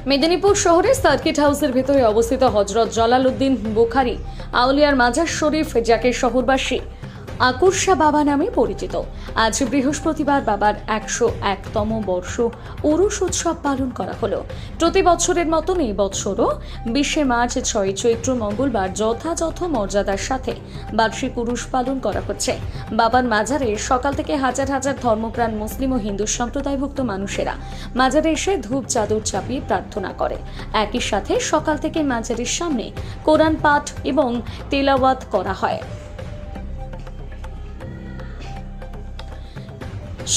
মেদিনীপুর শহরে সার্কিট হাউসের ভেতরে অবস্থিত হযরত জালালউদ্দিন বুখারী আউলিয়ার মাজার শরীফ, যাকে শহরবাসী আকুরশা বাবা নামে পরিচিত, আজ বৃহস্পতিবার বাবার 101তম বর্ষ উরুস উৎসব পালন করা হলো। প্রতি বছরের মতন এই বছরও 20 মার্চ, 6 চৈত্র মঙ্গলবার যথাযথ মর্যাদার সাথে বার্ষিক উরুস পালন করা হচ্ছে। বাবার মাজারে সকাল থেকে হাজার হাজার ধর্মপ্রাণ মুসলিম ও হিন্দু সম্প্রদায়ভুক্ত মানুষেরা মাজারে এসে ধূপ চাদর চাপিয়ে প্রার্থনা করে। একই সাথে সকাল থেকে মাজারের সামনে কোরআন পাঠ এবং তেলাওয়াত করা হয়।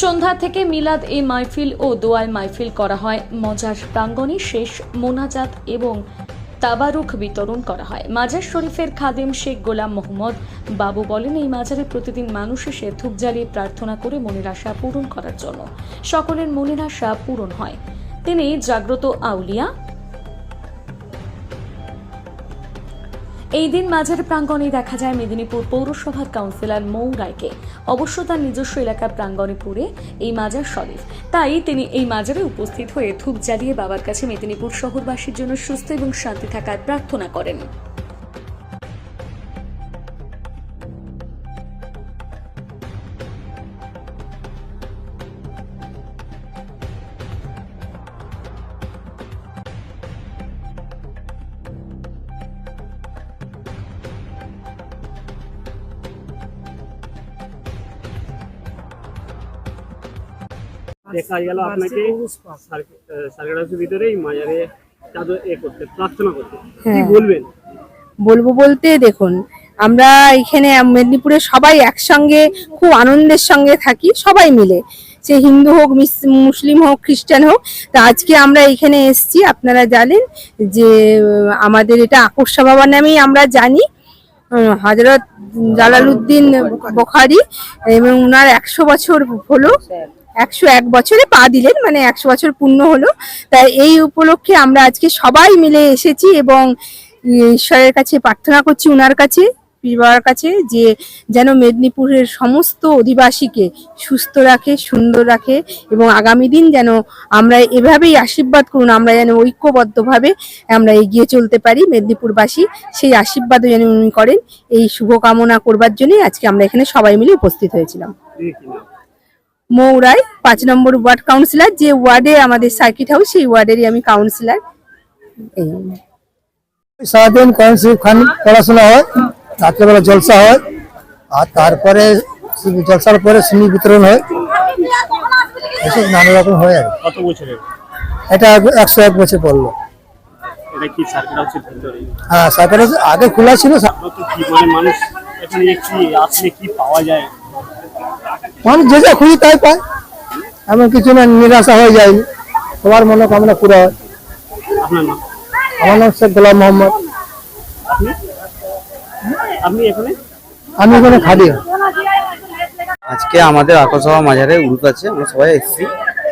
সন্ধ্যা থেকে মিলাদ এ মাহফিল ও দোয়ায় মাহফিল করা হয়। মজার প্রাঙ্গণে শেষ মোনাজাত এবং তাবারুক বিতরণ করা হয়। মাজার শরীফের খাদেম শেখ গোলাম মোহাম্মদ বাবু বলেন, এই মাজারে প্রতিদিন মানুষ এসে ধূপ জ্বালিয়ে প্রার্থনা করে মনের আশা পূরণ করার জন্য। সকলের মনের আশা পূরণ হয়। তিনি জাগ্রত আউলিয়া। এই দিন মাজারের প্রাঙ্গণে দেখা যায় মেদিনীপুর পৌরসভার কাউন্সিলর মৌ রায়কে। অবশ্য তার নিজস্ব এলাকার প্রাঙ্গণে পড়ে এই মাজার শরীফ, তাই তিনি এই মাজারে উপস্থিত হয়ে ধূপ জ্বালিয়ে বাবার কাছে মেদিনীপুর শহরবাসীর জন্য সুস্থ এবং শান্তি থাকার প্রার্থনা করেন। দেখা গেল আপনাকে সার্কিট হাউসের ভিতরেই মাজারে চাদর করতে প্রার্থনা করতে, কি বলবেন? বলবো বলতে দেখুন, আমরা এখানে মেদিনীপুরে সবাই একসঙ্গে খুব আনন্দের সঙ্গে থাকি, সবাই মিলে, সে হিন্দু হোক, মুসলিম হোক, খ্রিস্টান হোক। তা আজকে আমরা এখানে এসেছি, আপনারা জানেন যে আমাদের এটা আকুরশা বাবা নামেই আমরা জানি। হযরত জালালউদ্দিন বুখারী এবং ওনার 100 বছর হলো, 101 বছরে পা দিলেন, মানে 100 বছর পূর্ণ হলো। তাই এই উপলক্ষে আমরা আজকে সবাই মিলে এসেছি এবং ঈশ্বরের কাছে প্রার্থনা করছি, ওনার কাছে, পীর বাবার কাছে, যে যেন মেদিনীপুরের সমস্ত অধিবাসীকে সুস্থ রাখে, সুন্দর রাখে এবং আগামী দিন যেন আমরা এভাবেই আশীর্বাদ করুন, আমরা যেন ঐক্যবদ্ধভাবে আমরা এগিয়ে চলতে পারি মেদিনীপুরবাসী, সেই আশীর্বাদও যেন উনি করেন। এই শুভকামনা করবার জন্যই আজকে আমরা এখানে সবাই মিলে উপস্থিত হয়েছিলাম। মৌ রায়, 5 নম্বর ওয়ার্ড কাউন্সিলর। যে ওয়ার্ডে আমাদের সার্কিট হাউস, সেই ওয়ার্ডেরই আমি কাউন্সিলর। সারাদিন কোরআন শরীফ খান পড়াশোনা হয়, রাত্রেবেলা জলসা হয়, আর তারপরে জলসার পরে সিনি বিতরণ হয়, এসব নানা রকম হয়। আর কত বছরের এটা 101 বছর পড়লো। এটা কি সার্কিট হাউসের ভিতরে? হ্যাঁ, সার্কিট হাউস আগে খোলা ছিল। কি বলে মানুষ এখানে কি আসলে কি পাওয়া যায়? মানুষ যে যা খুঁজি তাই পায়, এমন কিছু না, নিরাশা হয়ে যায়নি, সবার মনোকামনা পুরো হয়। আপনার নাম? আমার নাম শেখ গোলাম মোহাম্মদ। আপনি এখানে? আমি এখানে খাদি। আজকে আমাদের আকরশা মাজারে উরুস আছে, আমরা সবাই এসেছি।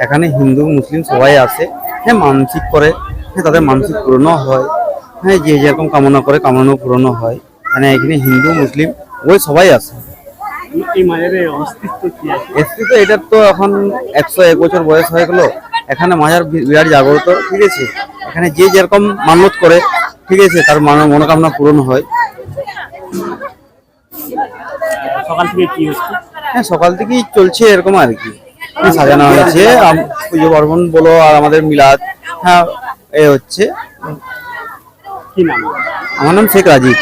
এখানে হিন্দু মুসলিম সবাই আসে, হ্যাঁ, মানসিক করে, হ্যাঁ, তাদের মানসিক পূরণ হয়, হ্যাঁ, যে যেরকম কামনা করে কামনা পূরণ হয়। মানে এখানে হিন্দু মুসলিম ওই সবাই আসে। এই মাজারের অস্তিত্ব কি আছে? অস্তিত্ব এটার তো এখন 101 বছর বয়স হয়ে গেল। এখানে মাজার বিরাট জাগ্রত, ঠিক আছে। এখানে যে যেরকম মানত করে, ঠিক আছে, তার মনোকামনা পূরণ হয়। সকাল থেকে কি হচ্ছে? হ্যাঁ, সকাল থেকেই চলছে এরকম আর কি, সাজানো হয়েছে পুজো পার্বণ বলো, আর আমাদের মিলাদ, হ্যাঁ, এ হচ্ছে। কি নাম? আমার নাম শেখ রাজীব।